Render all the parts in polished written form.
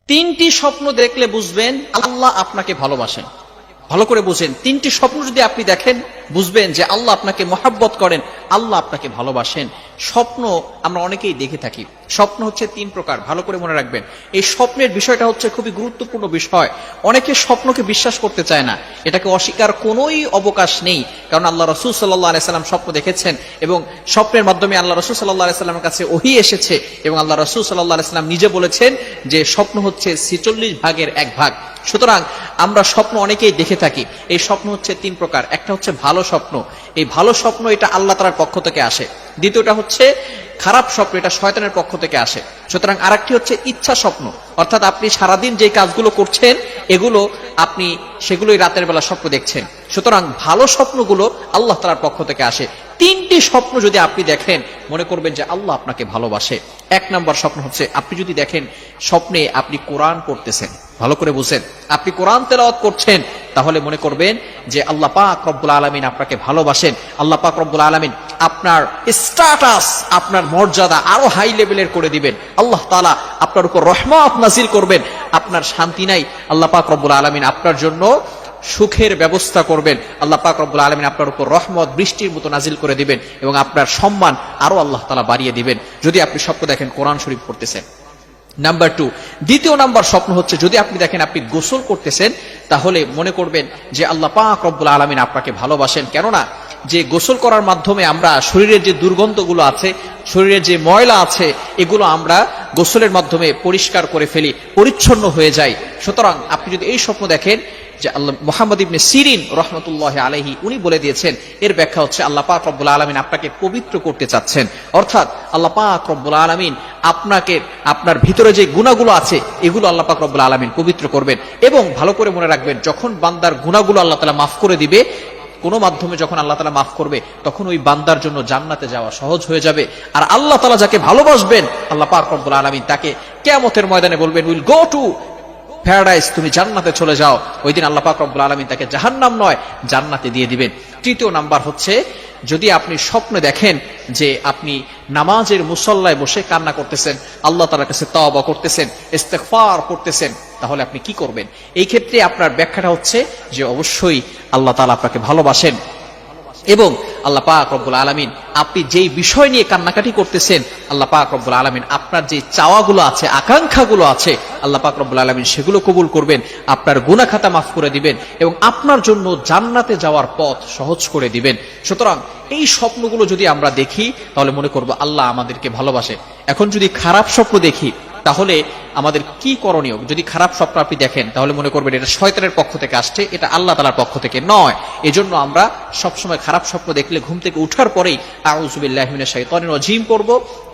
তিনটি স্বপ্ন দেখলে বুঝবেন আল্লাহ আপনাকে ভালোবাসেন। ভালো করে বুঝেন, তিনটি স্বপ্ন যদি আপনি দেখেন বুঝবেন যে আল্লাহ আপনাকে মহাব্বত করেন, আল্লাহ আপনাকে ভালোবাসেন। স্বপ্ন আমরা অনেকেই দেখে থাকি। স্বপ্ন হচ্ছে তিন প্রকার, ভালো করে মনে রাখবেন। এই স্বপ্নের বিষয়টা হচ্ছে খুবই গুরুত্বপূর্ণ বিষয়। অনেকে স্বপ্নকে বিশ্বাস করতে চায় না, এটাকে অস্বীকার কোনোই অবকাশ নেই। কারণ আল্লাহ রাসূল সাল্লাল্লাহু আলাইহি সাল্লাম স্বপ্ন দেখেছেন এবং স্বপ্নের মাধ্যমে আল্লাহ রাসূল সাল্লাল্লাহু আলাইহি সাল্লামের কাছে ওহী এসেছে এবং আল্লাহ রাসূল সাল্লাল্লাহু আলাইহি সাল্লাম নিজে বলেছেন যে স্বপ্ন হচ্ছে ৪৬ ভাগের এক ভাগ। সুতরাং আমরা স্বপ্ন অনেকেই দেখে থাকি। এই স্বপ্ন হচ্ছে তিন প্রকার। একটা হচ্ছে ভালো স্বপ্ন, এই ভালো স্বপ্ন এটা আল্লাহ তাআলার পক্ষ থেকে আসে। দ্বিতীয়টা হচ্ছে খারাপ স্বপ্ন, এটা শয়তানের পক্ষ থেকে আসে। সুতরাং আরেকটি হচ্ছে ইচ্ছা স্বপ্ন, অর্থাৎ আপনি সারাদিন যে কাজগুলো করছেন এগুলো আপনি সেগুলোই রাতের বেলা স্বপ্ন দেখছেন। সুতরাং ভালো স্বপ্নগুলো আল্লাহ তাআলার পক্ষ থেকে আসে। তিনটি স্বপ্ন যদি আপনি দেখেন মনে করবেন যে আল্লাহ আপনাকে ভালোবাসে। এক নম্বর স্বপ্ন হচ্ছে আপনি যদি দেখেন স্বপ্নে আপনি কোরআন পড়তেছেন, ভালো করে বুঝেন, আপনি কোরআন তেলাওয়াত করছেন, তাহলে মনে করবেন যে আল্লাহ পাক রব্বুল আলামিন আপনাকে ভালোবাসেন। আল্লাহ পাক রব্বুল আলামিন আপনার স্ট্যাটাস, আপনার মর্যাদা আরো হাই লেভেলের করে দিবেন। আল্লাহ তাআলা আপনার উপর রহমত নাজিল করবেন। আপনার শান্তি নাই, আল্লাহ পাক রব্বুল আলামিন আপনার জন্য সুখের ব্যবস্থা করবেন। আল্লাহ পাক রব্বুল আলামিন আপনার উপর রহমত বৃষ্টির মতো নাজিল করে দিবেন এবং আপনার সম্মান আরো আল্লাহ তাআলা বাড়িয়ে দিবেন যদি আপনি স্বপ্ন দেখেন কোরআন শরীফ পড়তেছেন। নাম্বার 2, দ্বিতীয় নাম্বার স্বপ্ন হচ্ছে যদি আপনি দেখেন আপনি গোসল করতেছেন, তাহলে মনে করবেন যে আল্লাহ পাক রব্বুল আলামিন আপনাকে ভালোবাসেন। কেননা যে গোসল করার মাধ্যমে আমরা শরীরের যে দুর্গন্ধগুলো আছে, শরীরের যে ময়লা আছে, এগুলো আমরা গোসলের মাধ্যমে পরিষ্কার করে ফেলি, পরিচ্ছন্ন হয়ে যায়। সুতরাং আপনি যদি এই স্বপ্ন দেখেন যে আল্লাহ মুহাম্মদ ইবনে সিরিন রাহমাতুল্লাহি আলাইহি উনি বলে দিয়েছেন, এর ব্যাখ্যা হচ্ছে আল্লাহ পাক রব্বুল আলামিন আপনাকে পবিত্র করতে চাচ্ছেন। অর্থাৎ আল্লাহ পাক রব্বুল আলামিন আপনাকে, আপনার ভিতরে যে গুনাহগুলো আছে এগুলো আল্লাহ পাক রব্বুল আলামিন পবিত্র করবেন। এবং ভালো করে মনে রাখবেন, যখন বান্দার গুনাহগুলো আল্লাহ তাআলা মাফ করে দিবে, কোনো মাধ্যমে যখন আল্লাহ তাআলা মাফ করবে, তখন ওই বান্দার জন্য জান্নাতে যাওয়া সহজ হয়ে যাবে। আর আল্লাহ তাআলা যাকে ভালোবাসবেন আল্লাহ পাক রব্বুল আলামিন তাকে কিয়ামতের ময়দানে বলবেন, উইল গো টু প্যারাডাইস, তুমি জান্নাতে চলে যাও। ওই দিন আল্লাহ পাক রব্বুল আলামিন তাকে জাহান্নাম নয় জান্নাতে দিয়ে দিবেন। তৃতীয় নাম্বার হচ্ছে যদি আপনি স্বপ্নে দেখেন যে আপনি নামাজের মুসল্লায় বসে কান্না করতেছেন, আল্লাহ তাআলার কাছে তওবা করতেছেন, ইস্তেগফার করতেছেন, তাহলে আপনি কি করবেন? এই ক্ষেত্রে আপনার ব্যাখ্যাটা হচ্ছে যে অবশ্যই আল্লাহ তাআলা আপনাকে ভালোবাসেন এবং আল্লাহ পাক রব্বুল আলামিন আপনি যেই বিষয় নিয়ে কান্নাকাটি করতেছেন, আল্লাহ পাক রব্বুল আলামিন আপনার যে চাওয়াগুলো আছে, আকাঙ্ক্ষাগুলো আছে, আল্লাহ পাক রব্বুল আলামিন সেগুলো কবুল করবেন, আপনার গুনাহ খাতা মাফ করে দিবেন এবং আপনার জন্য জান্নাতে যাওয়ার পথ সহজ করে দিবেন। সুতরাং এই স্বপ্নগুলো যদি আমরা দেখি তাহলে মনে করব আল্লাহ আমাদেরকে ভালোবাসে। এখন যদি খারাপ স্বপ্ন দেখি তাহলে আমাদের কি করণীয়? যদি খারাপ স্বপ্ন আপনি দেখেন তাহলে মনে করবেন এটা শয়তানের পক্ষ থেকে আসছে, এটা আল্লাহ তাআলার পক্ষ থেকে নয়। এজন্য আমরা সবসময় খারাপ স্বপ্ন দেখলে ঘুম থেকে উঠার পরেই আউযু বিল্লাহি মিনাশ শাইতানির রাজিম করব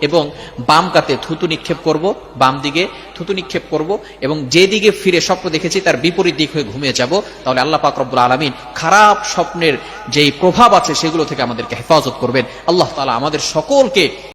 এবং বাম কাতে থুতু নিক্ষেপ করব, বাম দিকে থুতু নিক্ষেপ করব এবং যে দিকে ফিরে স্বপ্ন দেখেছি তার বিপরীত দিক হয়ে ঘুমিয়ে যাব। তাহলে আল্লাহ পাক রব্বুল আলামিন খারাপ স্বপ্নের যেই প্রভাব আছে সেগুলো থেকে আমাদেরকে হেফাজত করবেন। আল্লাহ তাআলা আমাদের সকলকে